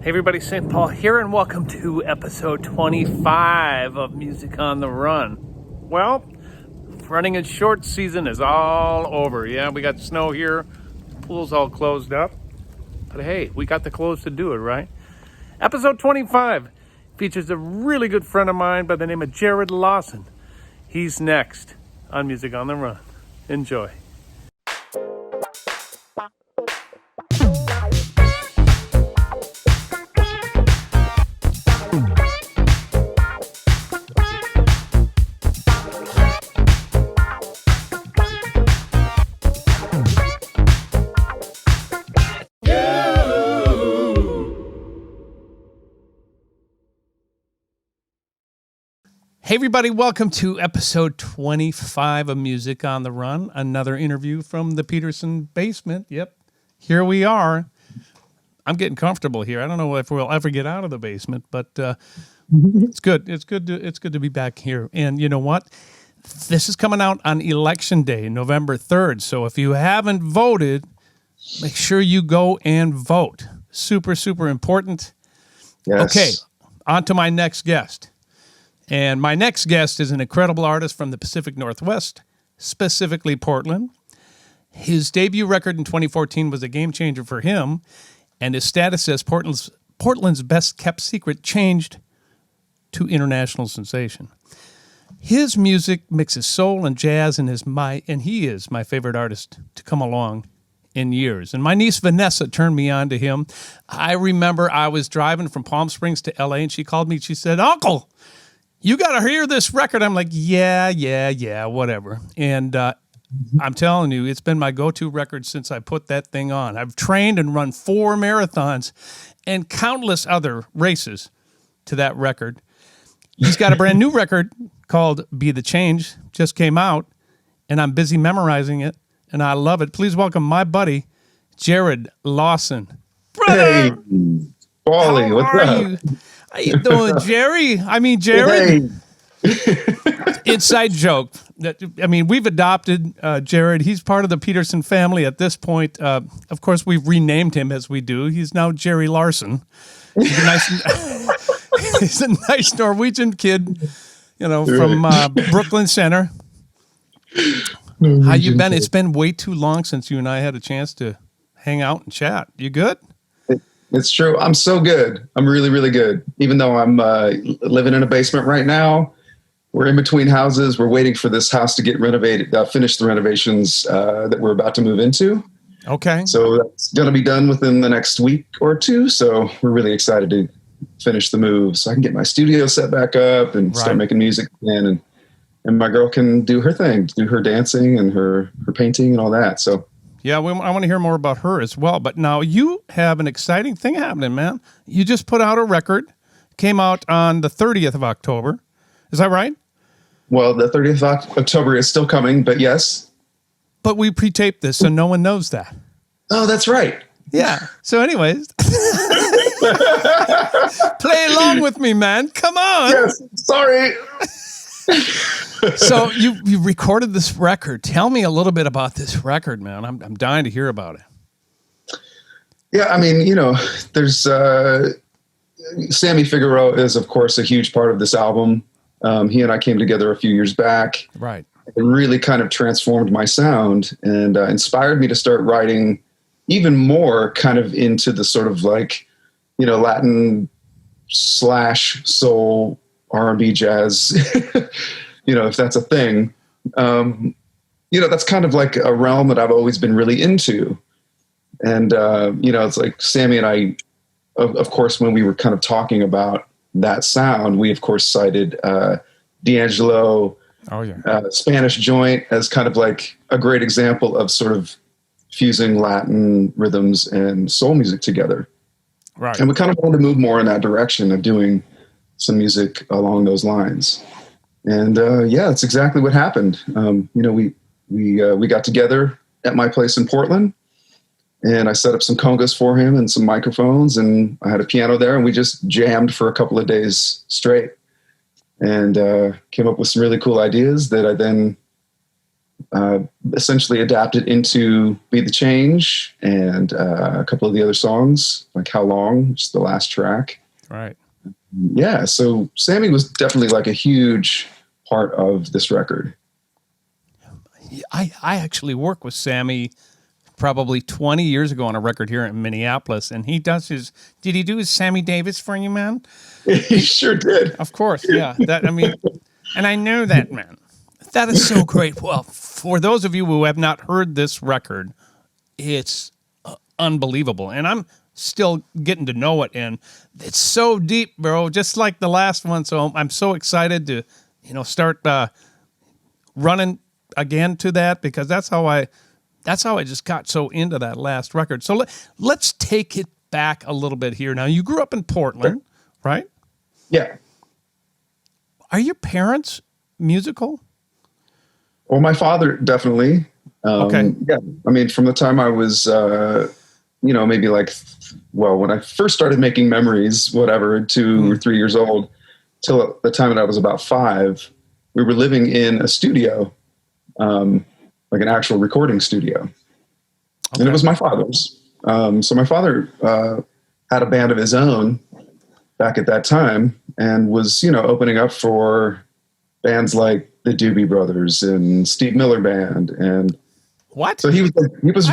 Hey everybody, St. Paul here, and welcome to episode 25 of Music on the Run. Well, running and short season is all over. Yeah, we got snow here, pool's all closed up. But hey, we got the clothes to do it, right? Episode 25 features a really good friend of mine by the name of Jarrod Lawson. He's next on Music on the Run. Enjoy. Hey everybody, welcome to episode 25 of Music on the Run. Another interview from the Peterson basement. Yep, here we are. I'm getting comfortable here. I don't know if we'll ever get out of the basement, but it's good. It's good to be back here. And you know what? This is coming out on Election Day, November 3rd. So if you haven't voted, make sure you go and vote. Super, super important. Yes. Okay, on to my next guest. And my next guest is an incredible artist from the Pacific Northwest, specifically Portland. His debut record in 2014 was a game changer for him, and his status as Portland's best-kept secret changed to international sensation. His music mixes soul and jazz, and he is my favorite artist to come along in years. And my niece Vanessa turned me on to him. I remember I was driving from Palm Springs to L.A., and she called me, she said, "Uncle, you got to hear this record." I'm like, yeah, whatever. And I'm telling you, it's been my go-to record since I put that thing on. I've trained and run 4 marathons and countless other races to that record. He's got a brand new record called Be the Change, just came out, and I'm busy memorizing it, and I love it. Please welcome my buddy, Jarrod Lawson. Brother! Hey, Paulie, what's up? You? How you doing, Jerry? Jarrod. Hey. Inside joke. We've adopted Jarrod. He's part of the Peterson family at this point. Of course, we've renamed him as we do. He's now Jerry Larson. He's a nice Norwegian kid, from Brooklyn Center. How you been? It's been way too long since you and I had a chance to hang out and chat. You good? It's true. I'm so good. I'm really, really good. Even though I'm living in a basement right now, we're in between houses. We're waiting for this house to get renovated, finish the renovations that we're about to move into. Okay. So that's going to be done within the next week or two. So we're really excited to finish the move so I can get my studio set back up and start making music again. And my girl can do her thing, do her dancing and her painting and all that. So yeah, I want to hear more about her as well. But now you have an exciting thing happening, man. You just put out a record, came out on the 30th of October. Is that right? Well, the 30th of October is still coming, but yes. But we pre-taped this, so no one knows that. Oh, that's right. Yeah. So anyways, play along with me, man. Come on. Yes, sorry. So you recorded this record. Tell me a little bit about this record, man. I'm dying to hear about it. Yeah, there's Sammy Figueroa is of course a huge part of this album. He and I came together a few years back. Right. It really kind of transformed my sound and inspired me to start writing even more kind of into the sort of Latin / soul R&B jazz, if that's a thing, that's kind of like a realm that I've always been really into. And, it's like Sammy and I, of course, when we were kind of talking about that sound, we of course cited D'Angelo, Spanish Joint as kind of like a great example of sort of fusing Latin rhythms and soul music together. Right. And we kind of wanted to move more in that direction of doing some music along those lines. And that's exactly what happened. We got together at my place in Portland, and I set up some congas for him and some microphones, and I had a piano there, and we just jammed for a couple of days straight and came up with some really cool ideas that I then essentially adapted into Be the Change and a couple of the other songs, like How Long, which is the last track. Right. Yeah, so Sammy was definitely like a huge part of this record. I actually worked with Sammy probably 20 years ago on a record here in Minneapolis, and did he do his Sammy Davis for you, man? He sure did. Of course, yeah. And I know that, man. That is so great. Well, for those of you who have not heard this record, it's unbelievable. And I'm still getting to know it, and it's so deep, bro, just like the last one. So I'm so excited to, start running again to that, because that's how I just got so into that last record. So let's take it back a little bit here. Now, you grew up in Portland, right? Yeah. Are your parents musical? Well, my father definitely. Okay. Yeah. I mean, from the time I was, maybe when I first started making memories, 2 or 3 years old, till the time that I was about 5, we were living in a studio, like an actual recording studio. Okay. And it was my father's. So my father had a band of his own back at that time and was, opening up for bands like the Doobie Brothers and Steve Miller Band. And what? So he was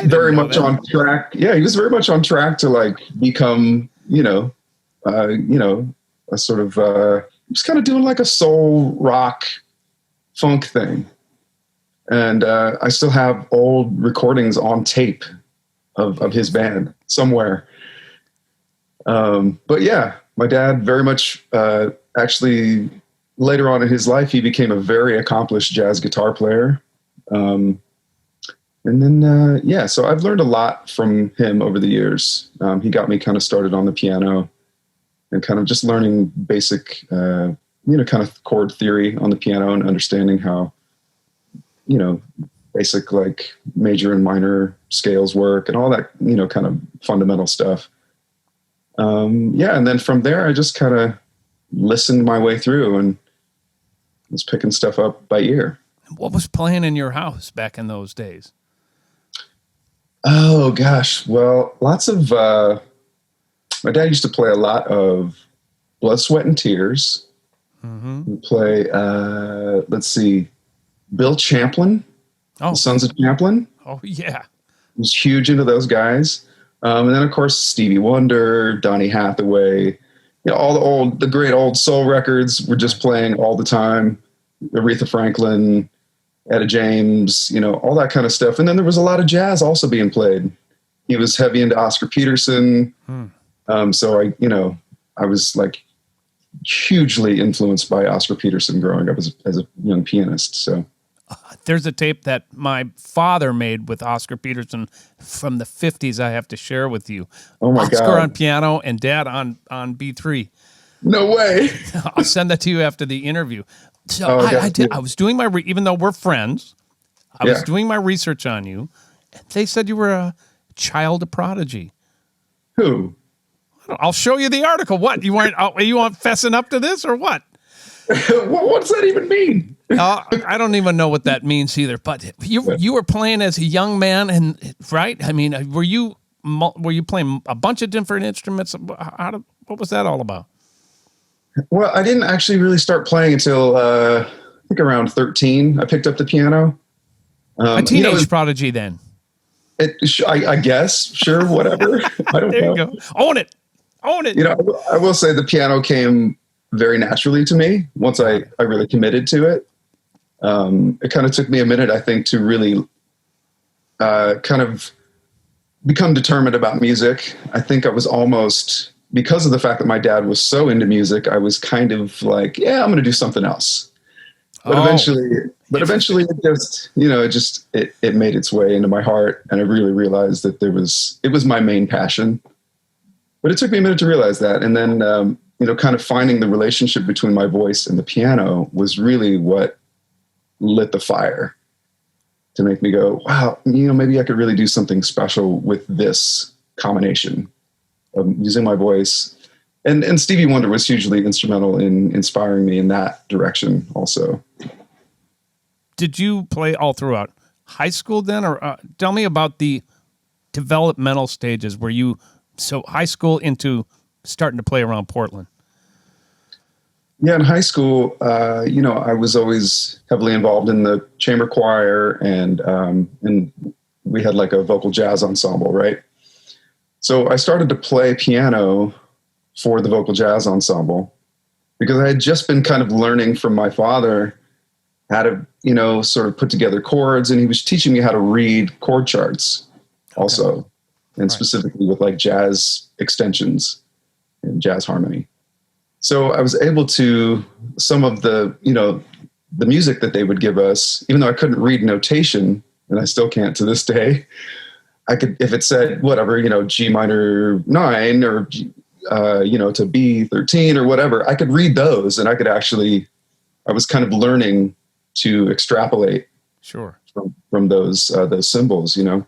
very much on track. Yeah, he was very much on track to like become, a sort of, he was kind of doing like a soul rock funk thing. And I still have old recordings on tape of his band somewhere. But yeah, my dad very much actually later on in his life, he became a very accomplished jazz guitar player. And then, so I've learned a lot from him over the years. He got me kind of started on the piano and kind of just learning basic, kind of chord theory on the piano and understanding how, basic like major and minor scales work and all that, kind of fundamental stuff. And then from there, I just kind of listened my way through and was picking stuff up by ear. What was playing in your house back in those days? Oh gosh. Well, lots of, my dad used to play a lot of Blood, Sweat and Tears. Mm-hmm. He'd play, let's see, Bill Champlin, the Sons of Champlin. Oh yeah. He was huge into those guys. And then of course, Stevie Wonder, Donny Hathaway, all the great old soul records were just playing all the time. Aretha Franklin, Etta James, all that kind of stuff. And then there was a lot of jazz also being played. He was heavy into Oscar Peterson. So I was like hugely influenced by Oscar Peterson growing up as a young pianist. So there's a tape that my father made with Oscar Peterson from the 50s I have to share with you. Oh my God. Oscar on piano and Dad on B3. No way. I'll send that to you after the interview. So I was doing even though we're friends, I was doing my research on you. And they said you were a child prodigy. Who? I'll show you the article. What? You want fessing up to this or what? What does that even mean? I don't even know what that means either. But you were playing as a young man, and right? I mean, were you playing a bunch of different instruments? What was that all about? Well, I didn't actually really start playing until I think around 13. I picked up the piano. A teenage prodigy, then. I guess, sure, whatever. I don't know. There you go. Own it. I will say the piano came very naturally to me once I really committed to it. It kind of took me a minute, I think, to really kind of become determined about music. I think I was almost, because of the fact that my dad was so into music, I was kind of like, I'm going to do something else. But eventually it made its way into my heart, and I really realized that it was my main passion. But it took me a minute to realize that. And then, kind of finding the relationship between my voice and the piano was really what lit the fire to make me go, wow, maybe I could really do something special with this combination of using my voice. And Stevie Wonder was hugely instrumental in inspiring me in that direction also. Did you play all throughout high school then, or tell me about the developmental stages where so high school into starting to play around Portland. Yeah, in high school, I was always heavily involved in the chamber choir, and we had like a vocal jazz ensemble, right? So I started to play piano for the vocal jazz ensemble because I had just been kind of learning from my father how to, sort of put together chords, and he was teaching me how to read chord charts also, and specifically with like jazz extensions and jazz harmony. So I was able to, some of the music that they would give us, even though I couldn't read notation, and I still can't to this day, I could, if it said whatever, G minor 9 or, to B13 or whatever, I could read those, and I was kind of learning to extrapolate from those symbols, And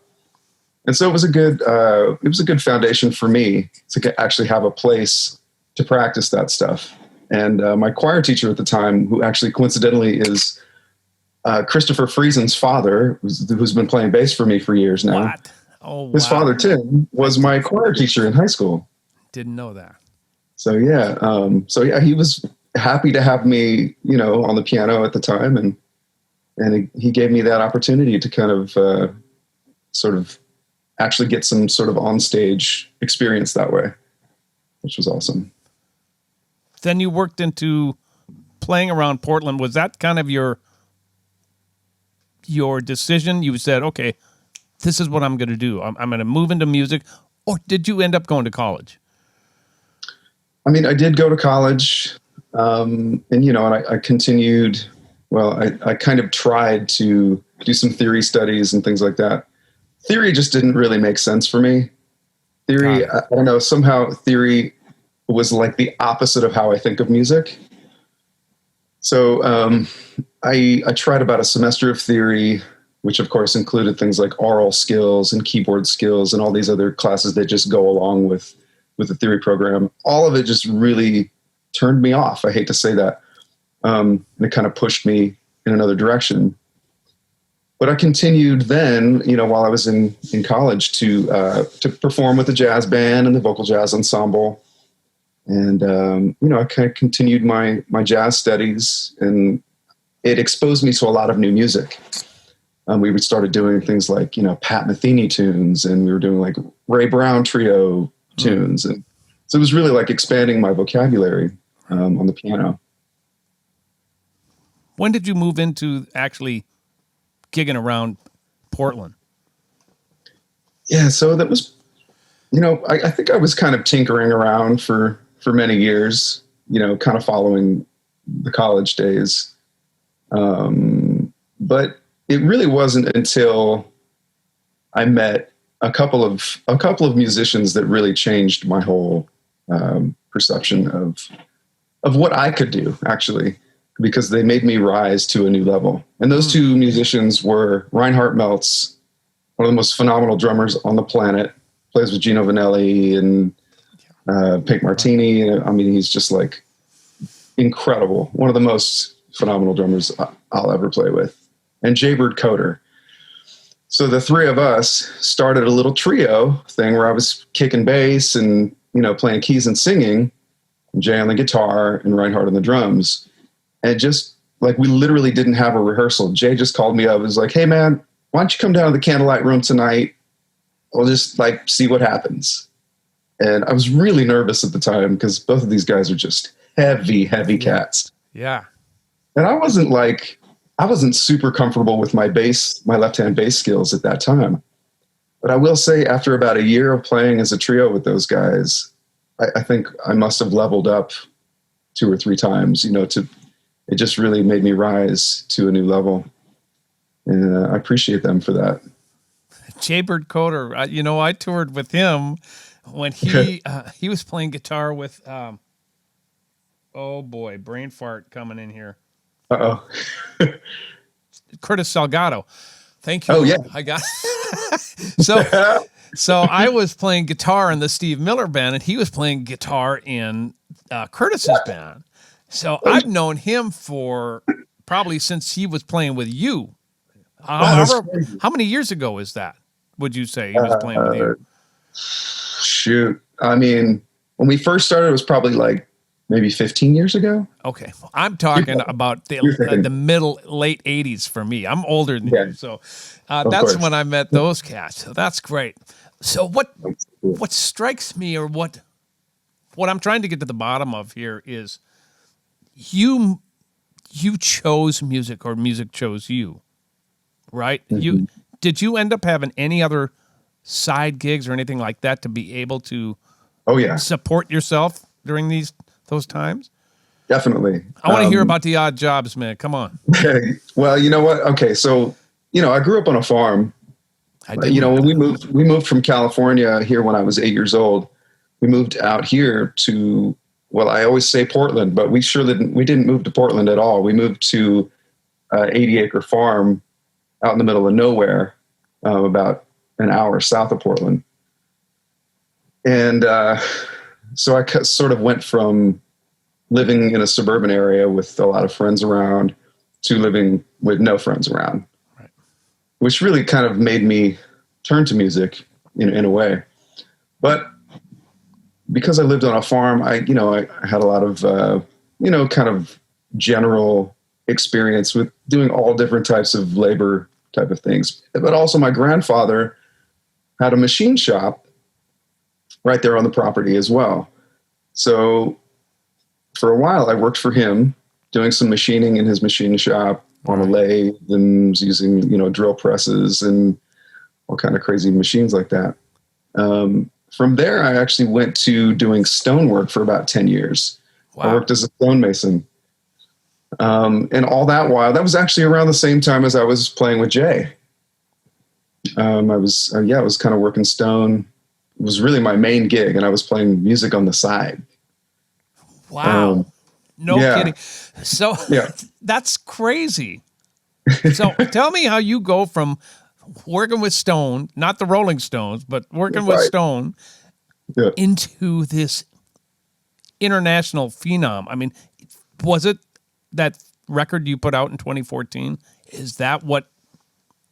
so it was a good foundation for me to actually have a place to practice that stuff. And my choir teacher at the time, who actually coincidentally is Christopher Friesen's father, who's been playing bass for me for years now. What? Oh, wow. His father, Tim, was my choir teacher in high school. Didn't know that. So yeah, he was happy to have me, on the piano at the time, and he gave me that opportunity to kind of sort of actually get some sort of onstage experience that way, which was awesome. Then you worked into playing around Portland. Was that kind of your decision? You said, okay, this is what I'm going to do. I'm going to move into music. Or did you end up going to college? I mean, I did go to college, and I continued. Well, I kind of tried to do some theory studies and things like that. Theory just didn't really make sense for me. Theory, I don't know, somehow theory was like the opposite of how I think of music. So I tried about a semester of theory, which of course included things like oral skills and keyboard skills and all these other classes that just go along with the theory program. All of it just really turned me off. I hate to say that. And it kind of pushed me in another direction. But I continued then, while I was in college to perform with the jazz band and the vocal jazz ensemble. And, I kind of continued my jazz studies, and it exposed me to a lot of new music. We started doing things like, Pat Metheny tunes, and we were doing like Ray Brown trio tunes. And so it was really like expanding my vocabulary on the piano. When did you move into actually gigging around Portland? Yeah, so that was, I think I was kind of tinkering around for many years, kind of following the college days. But it really wasn't until I met a couple of musicians that really changed my whole perception of what I could do, actually, because they made me rise to a new level. And those two musicians were Reinhard Meltz, one of the most phenomenal drummers on the planet, plays with Gino Vanelli and Pink Martini. I mean, he's just like incredible. One of the most phenomenal drummers I'll ever play with. And Jarrod Coder. So the three of us started a little trio thing where I was kicking bass and, playing keys and singing, and Jay on the guitar and Reinhard on the drums. And just like, we literally didn't have a rehearsal. Jay just called me up and was like, hey man, why don't you come down to the Candlelight Room tonight? We'll just like see what happens. And I was really nervous at the time because both of these guys are just heavy cats. Yeah. And I wasn't super comfortable with my left-hand bass skills at that time. But I will say, after about a year of playing as a trio with those guys, I think I must have leveled up 2 or 3 times, it just really made me rise to a new level. And I appreciate them for that. Jarrod Coder, I toured with him when he was playing guitar with, oh boy, brain fart coming in here. Uh-oh. Curtis Salgado. Thank you. Oh, yeah. I got So I was playing guitar in the Steve Miller band, and he was playing guitar in Curtis's band. So I've known him for probably since he was playing with you. Wow, that's How many years ago is that? Would you say he was playing with you? Shoot. I mean, when we first started, it was probably like maybe 15 years ago. Okay, I'm talking about the late '80s for me. I'm older than you, so that's when I met those cats. So that's great. So what strikes me, or what I'm trying to get to the bottom of here, is you chose music, or music chose you, right? Mm-hmm. Did you end up having any other side gigs or anything like that to be able to support yourself during those times? Definitely. I want to hear about the odd jobs, man. Come on. Well, you know what? Okay, so I grew up on a farm. When we moved from California here when I was 8 years old. We moved out here to, well, I always say Portland, but we didn't move to Portland at all. We moved to an 80-acre farm out in the middle of nowhere, about an hour south of Portland. And so I sort of went from living in a suburban area with a lot of friends around to living with no friends around, right, which really kind of made me turn to music in a way. But because I lived on a farm, I had a lot of, kind of general experience with doing all different types of labor type of things. But also my grandfather had a machine shop right there on the property as well. So for a while I worked for him doing some machining in his machine shop on a lathe, and was using, drill presses and all kind of crazy machines like that. From there, I actually went to doing stonework for about 10 years. Wow. I worked as a stonemason. And all that while, that was actually around the same time as I was playing with Jay. I was kind of working stone. It was really my main gig, and I was playing music on the side. Wow. No kidding. So that's crazy. So tell me how you go from working with Stone, not the Rolling Stones, but working with Stone, into this international phenom. I mean, was it that record you put out in 2014? Is that what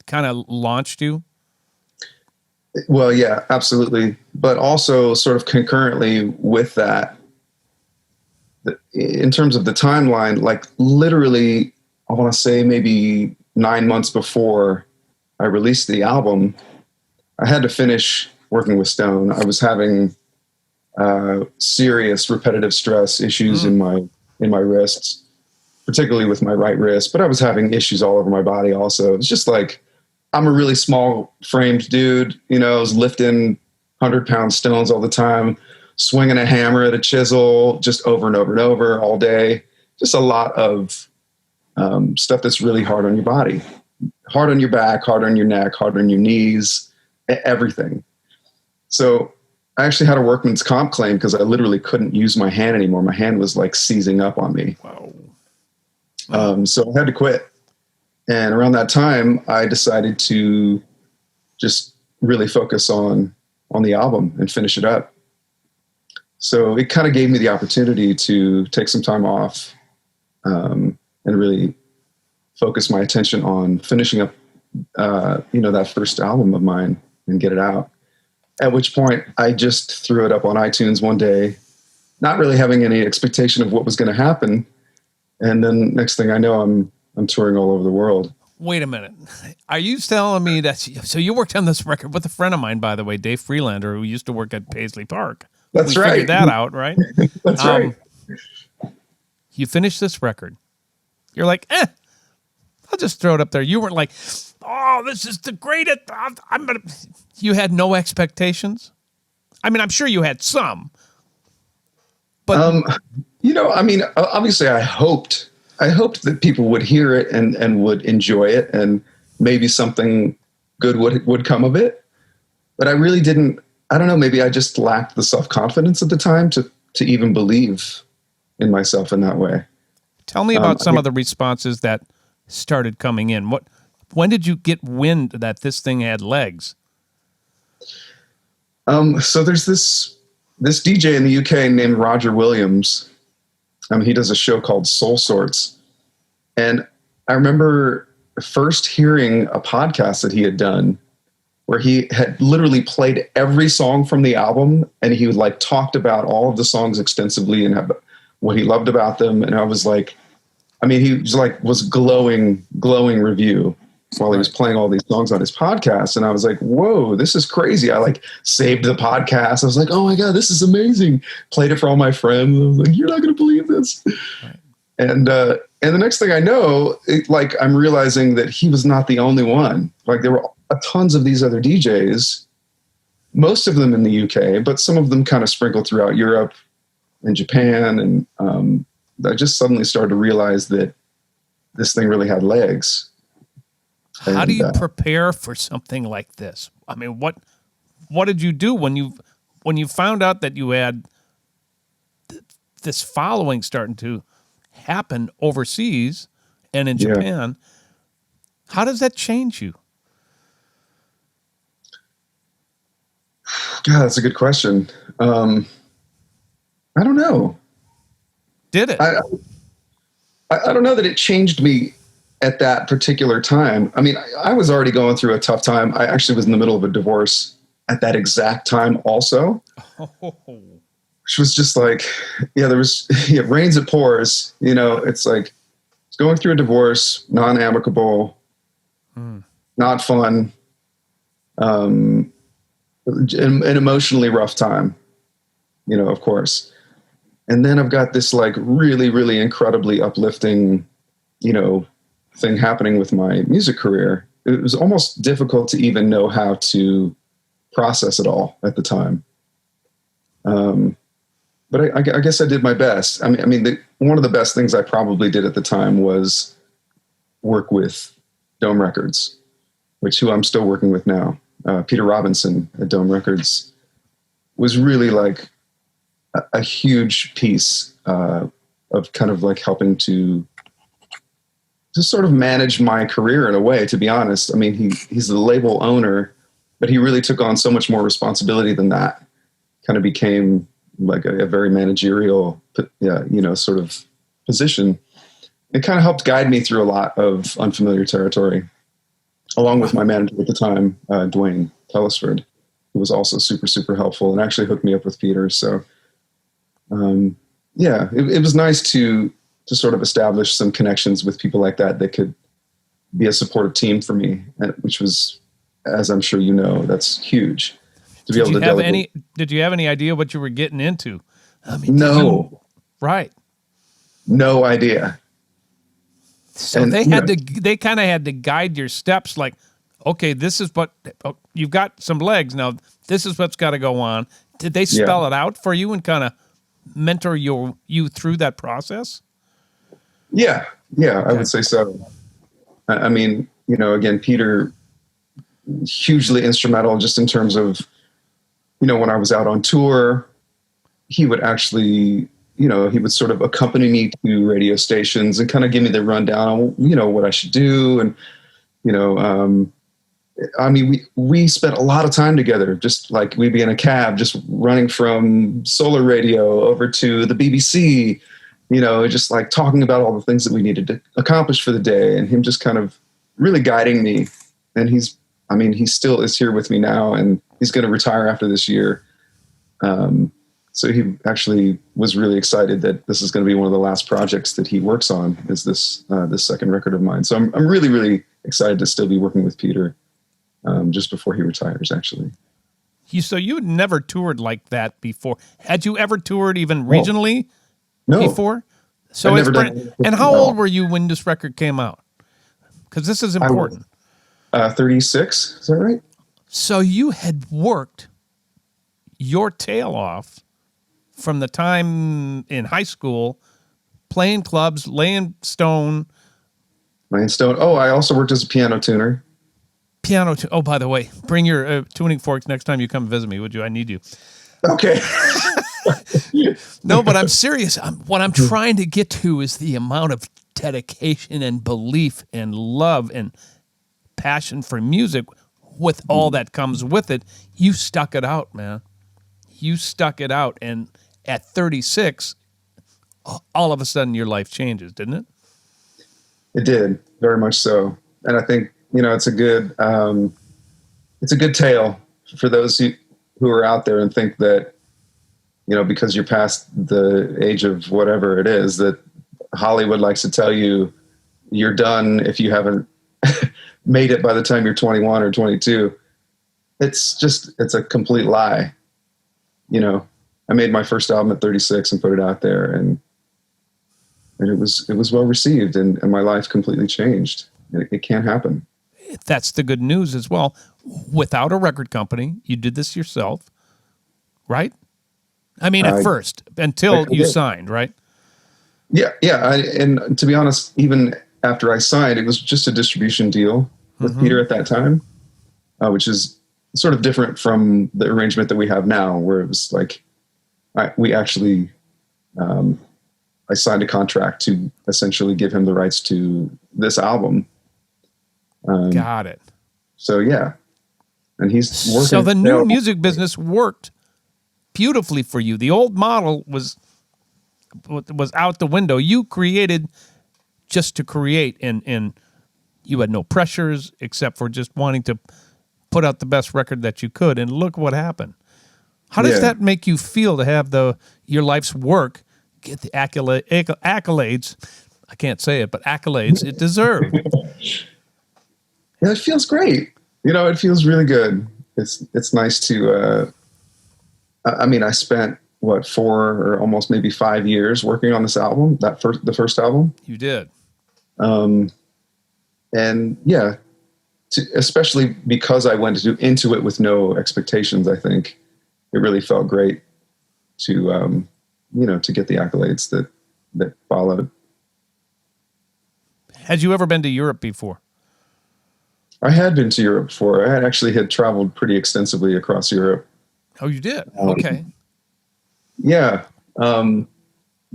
kind of launched you? Well, yeah, absolutely. But also sort of concurrently with that, in terms of the timeline, like literally, I want to say maybe 9 months before I released the album, I had to finish working with Stone. I was having serious repetitive stress issues in my wrists, particularly with my right wrist, but I was having issues all over my body also. It's just like, I'm a really small framed dude, I was lifting 100-pound stones all the time, swinging a hammer at a chisel just over and over and over all day. Just a lot of stuff that's really hard on your body, hard on your back, hard on your neck, hard on your knees, everything. So I actually had a workman's comp claim because I literally couldn't use my hand anymore. My hand was like seizing up on me. Wow. So I had to quit. And around that time, I decided to just really focus on the album and finish it up. So it kind of gave me the opportunity to take some time off and really focus my attention on finishing up, that first album of mine and get it out. At which point I just threw it up on iTunes one day, not really having any expectation of what was going to happen. And then next thing I know, I'm touring all over the world. Wait a minute. Are you telling me that, so you worked on this record with a friend of mine, by the way, Dave Freelander, who used to work at Paisley Park. That's right. We figured that out, right? That's right. You finished this record. You're like, I'll just throw it up there. You weren't like, oh, this is the greatest. You had no expectations? I mean, I'm sure you had some. But obviously I hoped that people would hear it and would enjoy it, and maybe something good would come of it. But I really didn't. I don't know. Maybe I just lacked the self-confidence at the time to even believe in myself in that way. Tell me about some of the responses that started coming in. When did you get wind that this thing had legs? So there's this DJ in the UK named Roger Williams. He does a show called Soul Sorts. And I remember first hearing a podcast that he had done where he had literally played every song from the album, and he like talked about all of the songs extensively and what he loved about them. And I was like, I mean, he was glowing review while he was playing all these songs on his podcast. And I was like, whoa, this is crazy. I like saved the podcast. I was like, oh my God, this is amazing. Played it for all my friends. I was like, you're not going to believe this. Right. And the next thing I know, I'm realizing that he was not the only one. Like there were tons of these other DJs, most of them in the UK, but some of them kind of sprinkled throughout Europe and Japan. And I just suddenly started to realize that this thing really had legs. How do you prepare for something like this? I mean, what did you do when you found out that you had this following starting to happen overseas and in Japan? How does that change you? God, that's a good question. I don't know. Did it? I don't know that it changed me at that particular time. I mean, I was already going through a tough time. I actually was in the middle of a divorce at that exact time also, which was just like, there was, it rains, it pours, it's like, it's going through a divorce, non-amicable, not fun, an emotionally rough time, of course. And then I've got this like really, really incredibly uplifting, thing happening with my music career. It was almost difficult to even know how to process it all at the time. But I guess I did my best. I mean, one of the best things I probably did at the time was work with Dome Records, who I'm still working with now. Peter Robinson at Dome Records was really like a huge piece of kind of like helping to sort of manage my career in a way, to be honest. I mean, he's the label owner, but he really took on so much more responsibility than that. Kind of became like a very managerial, sort of position. It kind of helped guide me through a lot of unfamiliar territory, along with my manager at the time, Dwayne Tellisford, who was also super, super helpful and actually hooked me up with Peter. So, it was nice to sort of establish some connections with people like that could be a supportive team for me, which was, as I'm sure that's huge to be able to delegate. Did you have any idea what you were getting into? I mean, no. Right. No idea. So they kind of had to guide your steps. Like, okay, this is what you've got some legs now. This is what's got to go on. Did they spell it out for you and kind of mentor you through that process? Yeah, I would say so. I mean, again, Peter, hugely instrumental just in terms of, when I was out on tour, he would actually, he would sort of accompany me to radio stations and kind of give me the rundown on, what I should do. And, I mean, we spent a lot of time together, just like we'd be in a cab, just running from solar radio over to the BBC, just like talking about all the things that we needed to accomplish for the day, and him just kind of really guiding me. And he still is here with me now, and he's going to retire after this year. So he actually was really excited that this is going to be one of the last projects that he works on, is this second record of mine. So I'm really, really excited to still be working with Peter just before he retires, actually. So you had never toured like that before. Had you ever toured even regionally? No. Before? So it's and how old were you when this record came out? Because this is important. 36, is that right? So you had worked your tail off from the time in high school, playing clubs, laying stone. Oh, I also worked as a piano tuner. Oh, by the way, bring your tuning forks next time you come visit me, would you? I need you. Okay. No, but I'm serious. What I'm trying to get to is the amount of dedication and belief and love and passion for music with all that comes with it. You stuck it out, man. You stuck it out. And at 36, all of a sudden your life changes, didn't it? It did, very much so. And I think, it's a good tale for those who are out there and think that, because you're past the age of whatever it is, that Hollywood likes to tell you you're done if you haven't made it by the time you're 21 or 22. It's a complete lie. I made my first album at 36 and put it out there, and it was well received, and my life completely changed. It can't happen. That's the good news as well. Without a record company, you did this yourself, right? I mean, at first, until you signed, right? Yeah. And to be honest, even after I signed, it was just a distribution deal with Peter at that time, which is sort of different from the arrangement that we have now, where it was like, I signed a contract to essentially give him the rights to this album. Got it. So yeah, and he's working. So the new music business worked beautifully for you. The old model was out the window. You created just to create, and you had no pressures except for just wanting to put out the best record that you could. And look what happened. How does that make you feel to have your life's work get the accolades? I can't say it, but accolades it deserved. Yeah, it feels great. It feels really good. It's nice to. I spent 4 or almost maybe 5 years working on this album. The first album. You did. And yeah, especially because I went into it with no expectations. I think it really felt great to to get the accolades that followed. Had you ever been to Europe before? I had been to Europe before. I had traveled pretty extensively across Europe. Oh, you did? Okay. Yeah. My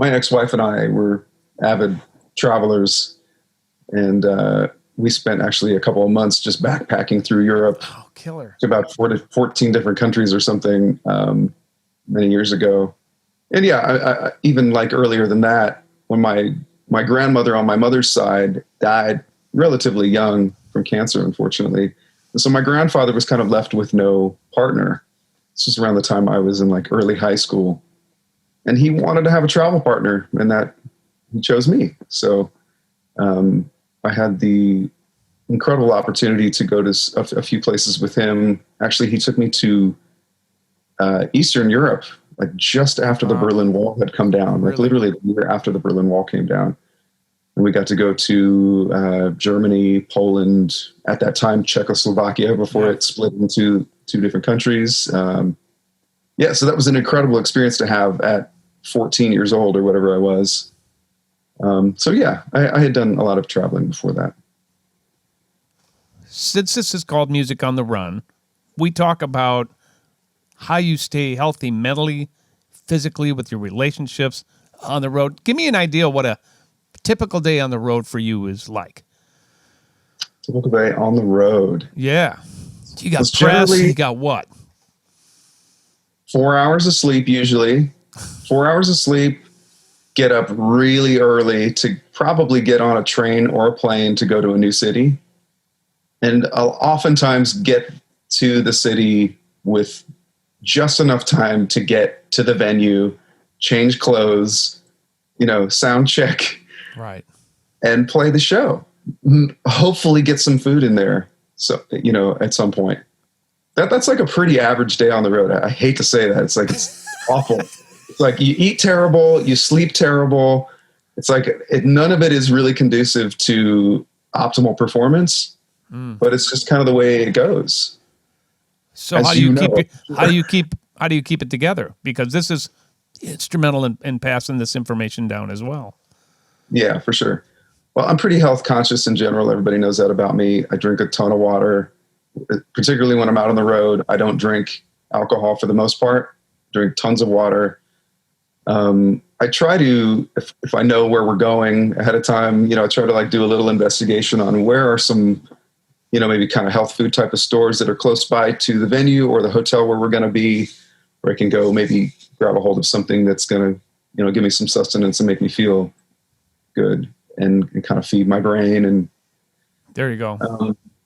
ex-wife and I were avid travelers, and we spent actually a couple of months just backpacking through Europe. Oh, killer. To about 14 different countries or something many years ago. And yeah, I even like earlier than that, when my grandmother on my mother's side died relatively young from cancer, unfortunately. And so my grandfather was kind of left with no partner. This was around the time I was in like early high school. And he wanted to have a travel partner, and that he chose me. So I had the incredible opportunity to go to a few places with him. Actually, he took me to Eastern Europe, like just after the Berlin Wall had come down, like literally the year after the Berlin Wall came down. And we got to go to Germany, Poland, at that time, Czechoslovakia, before it split into 2 different countries. So that was an incredible experience to have at 14 years old or whatever I was. I had done a lot of traveling before that. Since this is called Music on the Run, we talk about how you stay healthy mentally, physically, with your relationships on the road. Give me an idea what a typical day on the road for you is like. Typical day on the road. Yeah. You got press, you got what? 4 hours of sleep usually. 4 hours of sleep, get up really early to probably get on a train or a plane to go to a new city. And I'll oftentimes get to the city with just enough time to get to the venue, change clothes, sound check. Right. And play the show. Hopefully get some food in there. So, at some point. That's like a pretty average day on the road. I hate to say that. It's like, it's awful. It's like you eat terrible, you sleep terrible. It's like none of it is really conducive to optimal performance, but it's just kind of the way it goes. So how do you keep it together? Because this is instrumental in passing this information down as well. Yeah, for sure. Well, I'm pretty health conscious in general. Everybody knows that about me. I drink a ton of water, particularly when I'm out on the road. I don't drink alcohol for the most part. Drink tons of water. I try to, if I know where we're going ahead of time, I try to do a little investigation on where are some, maybe kind of health food type of stores that are close by to the venue or the hotel where we're going to be, where I can go maybe grab a hold of something that's going to, give me some sustenance and make me feel good and kind of feed my brain. And There you go.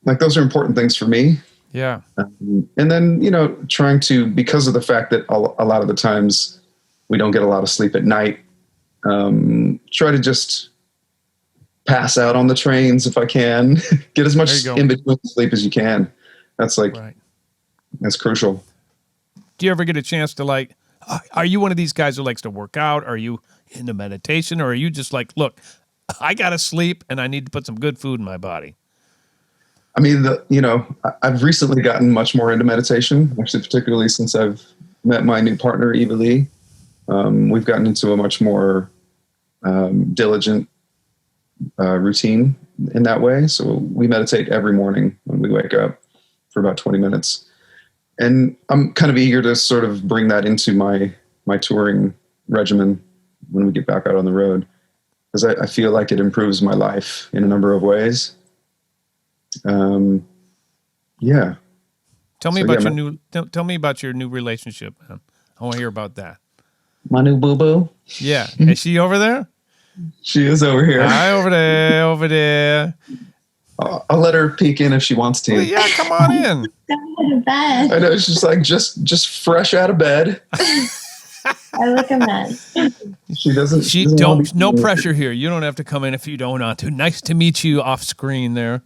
Like those are important things for me. Yeah. And then, you know, trying to, because of the fact that a lot of the times we don't get a lot of sleep at night, try to just pass out on the trains if I can, get as much in between sleep as you can. That's like, that's crucial. Do you ever get a chance to like, are you one of these guys who likes to work out? Are you into meditation, or are you just like, look, I got to sleep and I need to put some good food in my body? I mean, you know, I've recently gotten much more into meditation, actually, particularly since I've met my new partner, Eva Lee. We've gotten into a much more diligent routine in that way. So we meditate every morning when we wake up for about 20 minutes. And I'm kind of eager to sort of bring that into my touring regimen when we get back out on the road, because I feel like it improves my life in a number of ways. Yeah. Tell me about tell me about your new relationship, man. I want to hear about that. My new boo-boo. Yeah. Is she over there? She is over here. Hi, over there. I'll let her peek in if she wants to. Well, yeah, come on in. Go to bed. I know, she's like just fresh out of bed. I look a mess. She doesn't. No pressure here. You don't have to come in if you don't want to. Nice to meet you off screen there.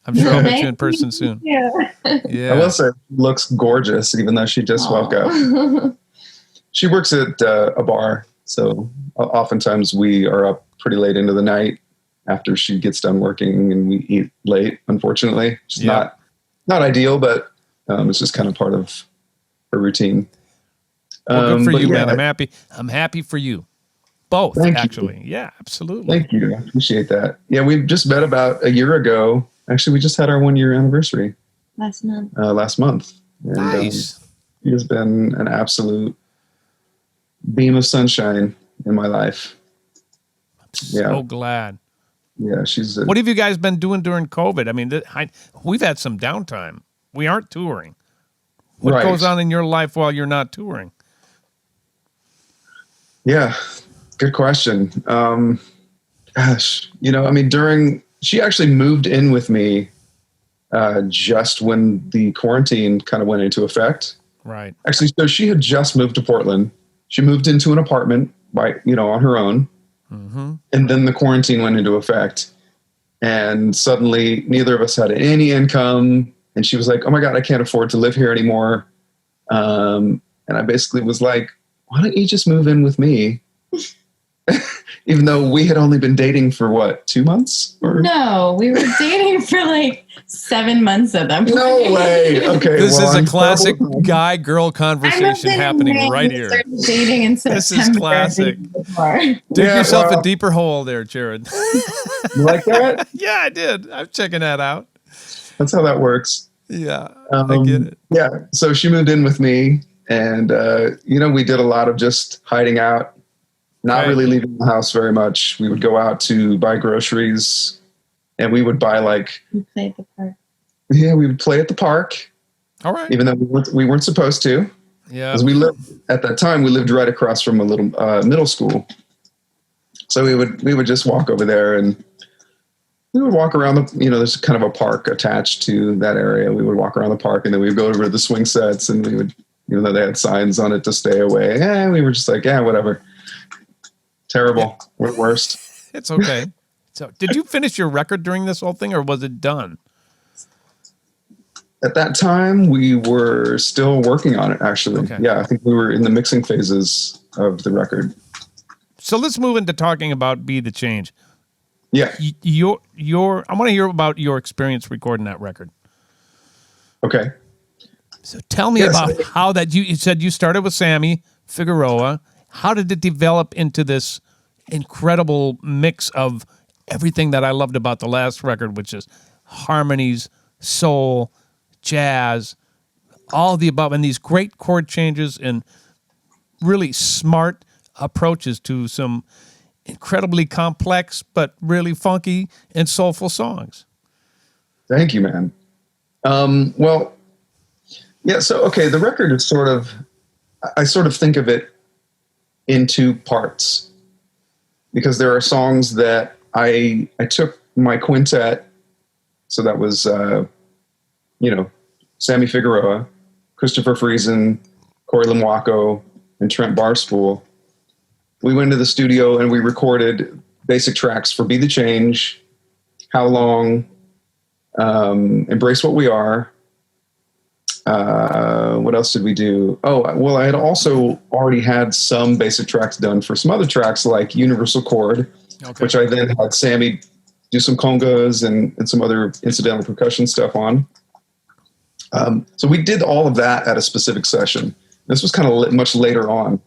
I'm sure I'll meet you in person soon. Yeah. I will say, looks gorgeous, even though she just woke up. She works at a bar, so oftentimes we are up pretty late into the night after she gets done working, and we eat late. Unfortunately, it's not ideal, but it's just kind of part of her routine. Well, good for you, man. I'm happy for you. Both, actually. Yeah, absolutely. Thank you. I appreciate that. Yeah, we just met about a year ago. Actually, we just had our 1-year anniversary. Last month. And, nice. She has been an absolute beam of sunshine in my life. I'm so glad. Yeah, she's... What have you guys been doing during COVID? I mean, we've had some downtime. We aren't touring. What goes on in your life while you're not touring? Yeah, good question. Gosh, you know, I mean, she actually moved in with me just when the quarantine kind of went into effect. Right. Actually, so she had just moved to Portland. She moved into an apartment on her own. Mm-hmm. And then the quarantine went into effect. And suddenly neither of us had any income. And she was like, oh my God, I can't afford to live here anymore. And I basically was like, why don't you just move in with me? Even though we had only been dating for 2 months? No, we were dating for like 7 months at that point. No way. Okay. This is a classic guy-girl conversation happening right here. Dating in September. This is classic. Dig yourself a deeper hole there, Jarrod. You like that? Yeah, I did. I'm checking that out. That's how that works. Yeah, I get it. Yeah. So she moved in with me, and, we did a lot of just hiding out. Not really leaving the house very much. We would go out to buy groceries, and we would buy We play at the park. Yeah, we would play at the park. All right. Even though we weren't supposed to. Yeah. Because at that time, we lived right across from a little middle school. So we would just walk over there, and we would walk around there's kind of a park attached to that area. We would walk around the park, and then we'd go over to the swing sets, and we would, even though they had signs on it to stay away, we were just like, whatever. Terrible. We're worst. It's okay. So, did you finish your record during this whole thing, or was it done? At that time, we were still working on it, actually. Okay. Yeah, I think we were in the mixing phases of the record. So let's move into talking about Be the Change. Yeah. I want to hear about your experience recording that record. Okay. So tell me about how that you said you started with Sammy Figueroa. How did it develop into this incredible mix of everything that I loved about the last record, which is harmonies, soul, jazz, all the above, and these great chord changes and really smart approaches to some incredibly complex but really funky and soulful songs? Thank you, man. Well, yeah, so, okay, the record is I sort of think of it in 2 parts, because there are songs that I took my quintet So that was, Sammy Figueroa, Christopher Friesen, Corey Limwako, and Trent Barspool. We went to the studio and we recorded basic tracks for Be the Change, How Long, Embrace What We Are. What else did we do? Oh, well, I had also already had some basic tracks done for some other tracks like Universal Chord, which I then had Sammy do some congas and some other incidental percussion stuff on. So we did all of that at a specific session. This was kind of much later on.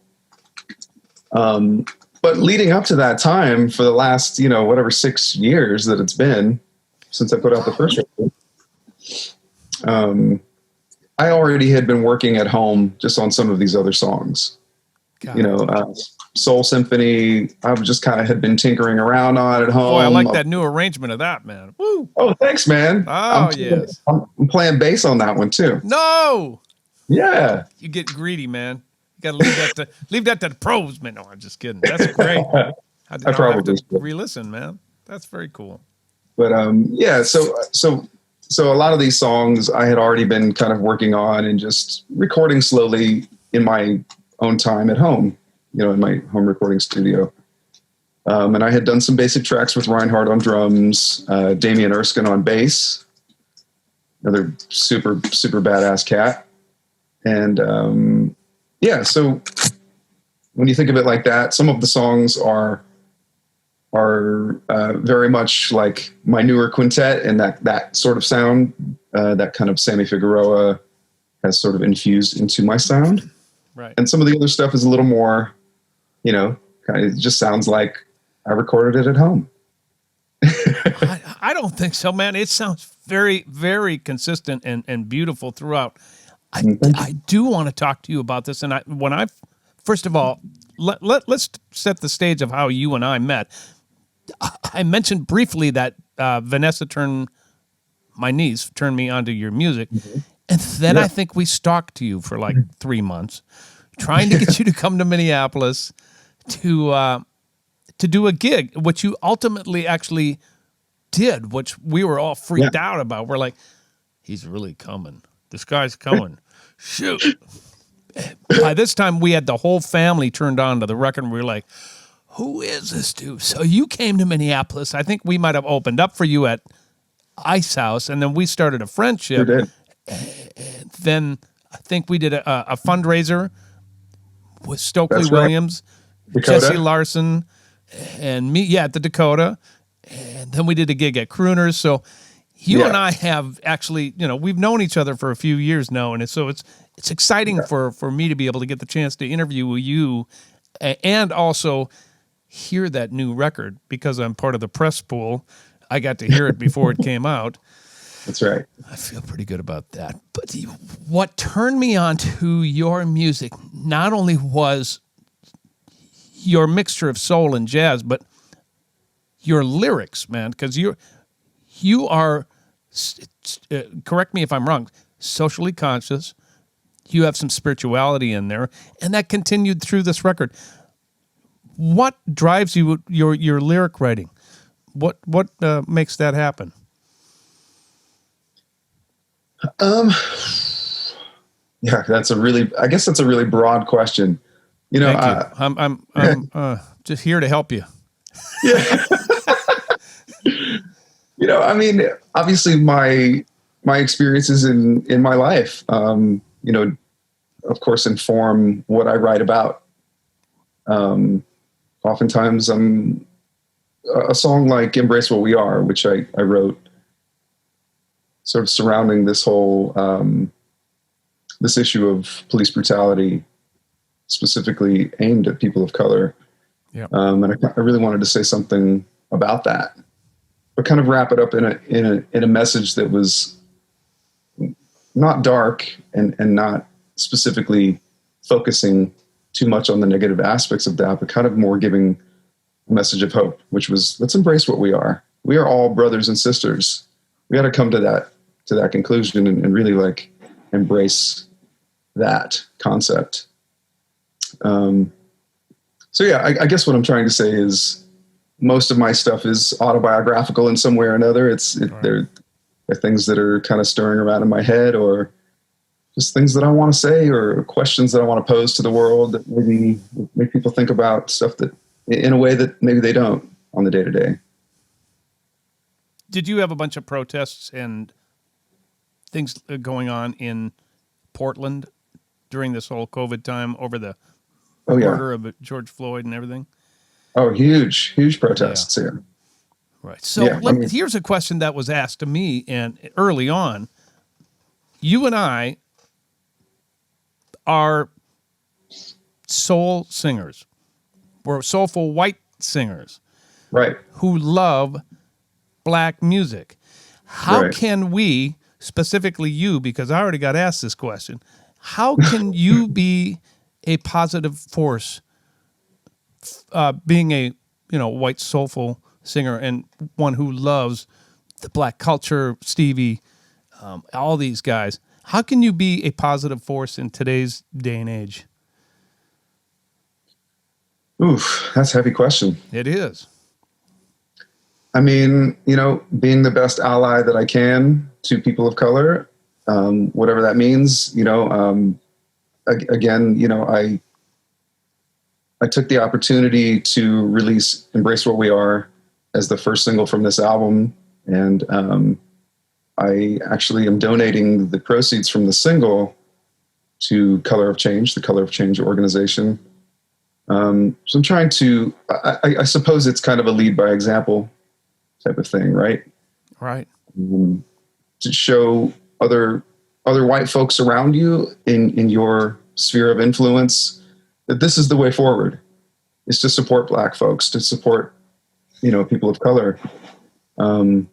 But leading up to that time, for the last, 6 years that it's been since I put out the first record, I already had been working at home just on some of these other songs. Soul Symphony, I just kind of had been tinkering around on at home. Boy, I like that new arrangement of that, man. Woo. Oh, thanks, man. Oh, yes. I'm playing bass on that one too. No. Yeah. You get greedy, man. You got to leave that to the pros, man. No, I'm just kidding. That's great. I probably have to re-listen, man. That's very cool. But so a lot of these songs I had already been kind of working on and just recording slowly in my own time at home, in my home recording studio. And I had done some basic tracks with Reinhardt on drums, Damian Erskine on bass, another super, super badass cat. And so when you think of it like that, some of the songs are very much like my newer quintet, and that sort of sound, that kind of Sammy Figueroa has sort of infused into my sound. Right. And some of the other stuff is a little more, kind of, it just sounds like I recorded it at home. I don't think so, man. It sounds very, very consistent and beautiful throughout. I do want to talk to you about this. And first of all, let's set the stage of how you and I met. I mentioned briefly that Vanessa my niece turned me onto your music. Mm-hmm. And then I think we stalked you for like 3 months, trying to get you to come to Minneapolis to do a gig, which you ultimately actually did, which we were all freaked out about. We're like, he's really coming. This guy's coming. Shoot. By this time, we had the whole family turned on to the record, and we were like, who is this dude? So you came to Minneapolis. I think we might have opened up for you at Ice House, and then we started a friendship. Sure did. And then I think we did a fundraiser with Stokely That's Williams, right. Jesse Larson, and me, at the Dakota. And then we did a gig at Crooners. So you and I have actually, we've known each other for a few years now. And so it's exciting for me to be able to get the chance to interview you and also hear that new record, because I'm part of the press pool. I got to hear it before it came out. That's right. I feel pretty good about that. But what turned me on to your music not only was your mixture of soul and jazz, but your lyrics, man, because you are, correct me if I'm wrong, socially conscious. You have some spirituality in there, and that continued through this record. What drives you, your lyric writing? What makes that happen? That's a really broad question. Thank you. I'm just here to help you. Yeah. Obviously my experiences in my life, of course, inform what I write about. Oftentimes a song like Embrace What We Are, which I wrote sort of surrounding this whole, this issue of police brutality, specifically aimed at people of color. Yeah. And I really wanted to say something about that, but kind of wrap it up in a message that was not dark and not specifically focusing too much on the negative aspects of that, but kind of more giving a message of hope, which was, let's embrace what we are. We are all brothers and sisters. We got to come to that conclusion and really like embrace that concept. I guess what I'm trying to say is most of my stuff is autobiographical in some way or another. by things that are kind of stirring around in my head, or just things that I want to say, or questions that I want to pose to the world that maybe make people think about stuff that in a way that maybe they don't on the day to day. Did you have a bunch of protests and things going on in Portland during this whole COVID time over the murder of George Floyd and everything? Oh, huge protests here. Right. So here's a question that was asked to me and early on. You and I are soul singers. We're soulful white singers. Right. Who love black music. How can we, specifically you, because I already got asked this question, how can you be a positive force, being a white soulful singer and one who loves the black culture, Stevie, all these guys? How can you be a positive force in today's day and age? Oof, that's a heavy question. It is. I mean, being the best ally that I can to people of color, whatever that means, again, I took the opportunity to release Embrace What We Are as the first single from this album. And I actually am donating the proceeds from the single to Color of Change, the Color of Change organization. So I'm trying to, I suppose it's kind of a lead by example type of thing, right? Right. To show other white folks around you in your sphere of influence that this is the way forward, is to support black folks, to support, people of color in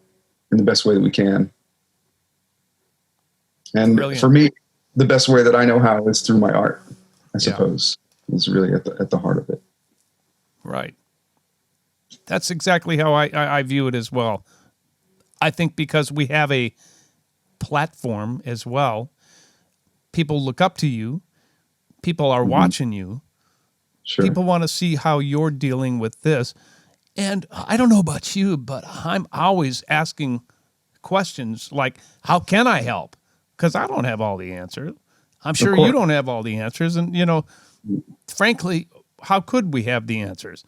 the best way that we can. And Brilliant. For me, the best way that I know how is through my art, I suppose, is really at the heart of it. Right. That's exactly how I view it as well. I think because we have a platform as well, people look up to you, people are watching you, people want to see how you're dealing with this. And I don't know about you, but I'm always asking questions like, how can I help? Because I don't have all the answers. I'm sure you don't have all the answers. And, frankly, how could we have the answers?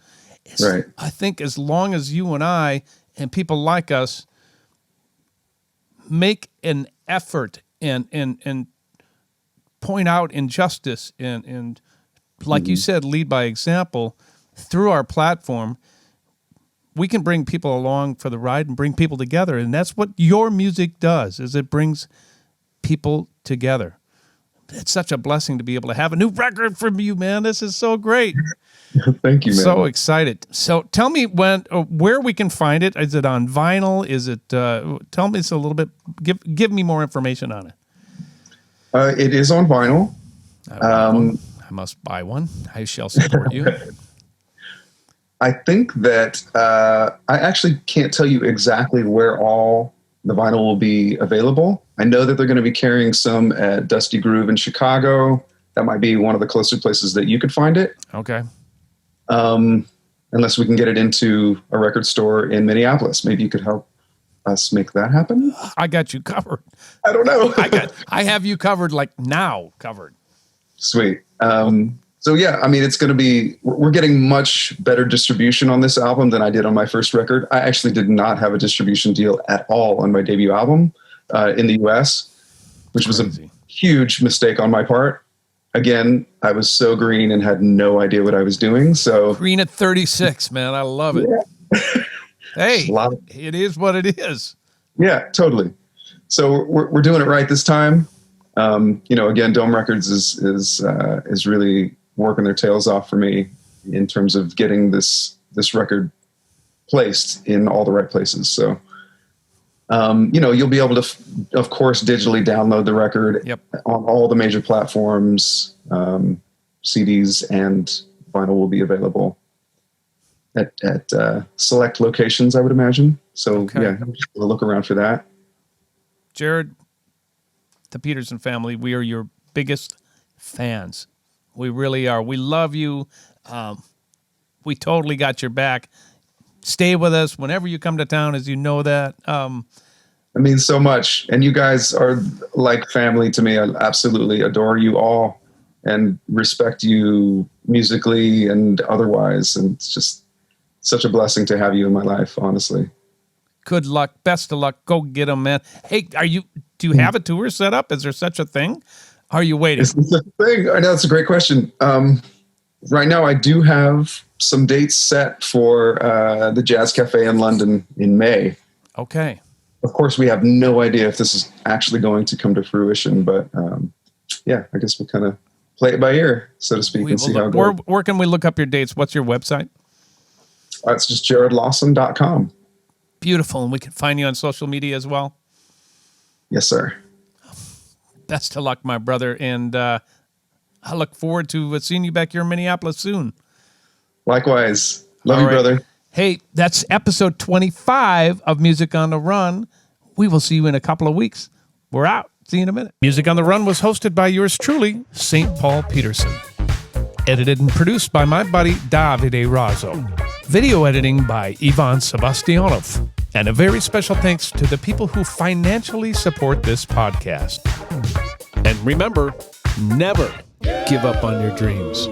Right. I think as long as you and I and people like us make an effort and point out injustice and like you said, lead by example through our platform, we can bring people along for the ride and bring people together. And that's what your music does, is it brings people together. It's such a blessing to be able to have a new record from you, man. This is so great. Thank you, man. So excited. So tell me where we can find it. Is it on vinyl? Is it, tell me a little bit, give me more information on it. It is on vinyl. I must buy one. I shall support you. I think that I actually can't tell you exactly where all the vinyl will be available. I know that they're going to be carrying some at Dusty Groove in Chicago. That might be one of the closer places that you could find it. Okay. Unless we can get it into a record store in Minneapolis. Maybe you could help us make that happen. I got you covered. I don't know. I have you covered, like now covered. Sweet. So yeah, I mean, it's going to be, we're getting much better distribution on this album than I did on my first record. I actually did not have a distribution deal at all on my debut album in the US, which was a huge mistake on my part. Again, I was so green and had no idea what I was doing. So green at 36, man. I love it. Yeah. Hey, it is what it is. Yeah, totally. So we're doing it right this time. Again, Dome Records is really working their tails off for me in terms of getting this record placed in all the right places. So, you'll be able to, of course, digitally download the record on all the major platforms. CDs and vinyl will be available at select locations, I would imagine. So we'll look around for that. Jarrod, the Peterson family, we are your biggest fans. We really are. We love you. We totally got your back. Stay with us whenever you come to town, as you know that. It means so much. And you guys are like family to me. I absolutely adore you all and respect you musically and otherwise. And it's just such a blessing to have you in my life, honestly. Good luck. Best of luck. Go get them, man. Hey, do you have a tour set up? Is there such a thing? Are you waiting? Is this a thing? I know that's a great question. Right now I do have some dates set for the Jazz Cafe in London in May. Okay. Of course, we have no idea if this is actually going to come to fruition, but yeah, I guess we'll kind of play it by ear, so to speak, and see how it goes. Where can we look up your dates? What's your website? It's just jarrodlawson.com. Beautiful. And we can find you on social media as well. Yes, sir. Best of luck, my brother. And I look forward to seeing you back here in Minneapolis soon. Likewise. Love All you, right. brother. Hey, that's episode 25 of Music on the Run. We will see you in a couple of weeks. We're out. See you in a minute. Music on the Run was hosted by yours truly, St. Paul Peterson. Edited and produced by my buddy Davide Raso. Video editing by Ivan Sebastianov. And a very special thanks to the people who financially support this podcast. And remember, never give up on your dreams.